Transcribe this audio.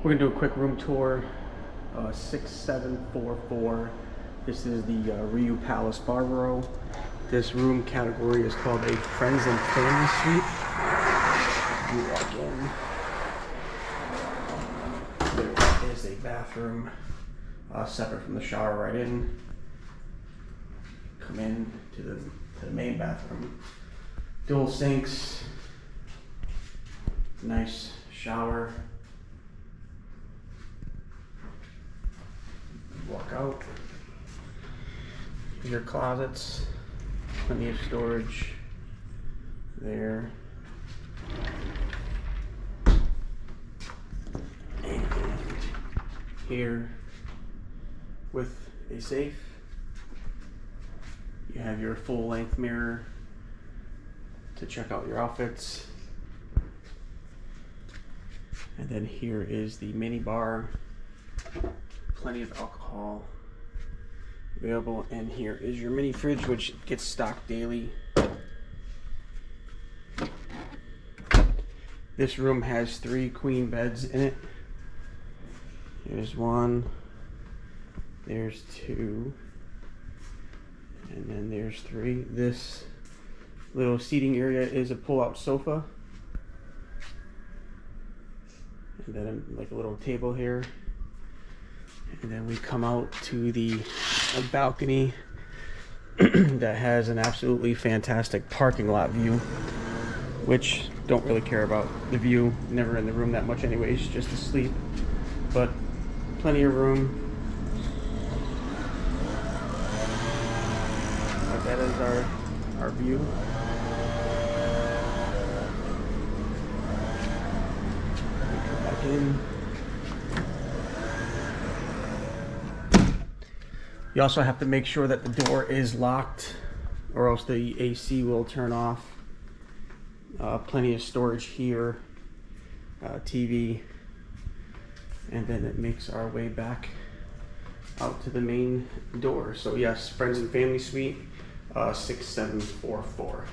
We're gonna do a quick room tour. 6744. This is the Ryu Palace Barvaro. This room category is called a Friends and Family Suite. You walk in. There is a bathroom separate from the shower right in. Come in to the main bathroom. Dual sinks. Nice shower. Walk out. Your closets, plenty of storage there. And here with a safe, you have your full length mirror to check out your outfits. And then here is the mini bar. Plenty of alcohol available, and here is your mini fridge, which gets stocked daily. This room has 3 queen beds in it. There's 1, there's 2, and then there's 3. This little seating area is a pull-out sofa, and then like a little table here. And then we come out to the balcony that has an absolutely fantastic parking lot view, which don't really care about the view, never in the room that much anyways, just asleep, but plenty of room. That is our view. We come back in. You also have to make sure that the door is locked, or else the AC will turn off. Plenty of storage here, TV, and then it makes our way back out to the main door. So yes, Friends and Family Suite, 6744.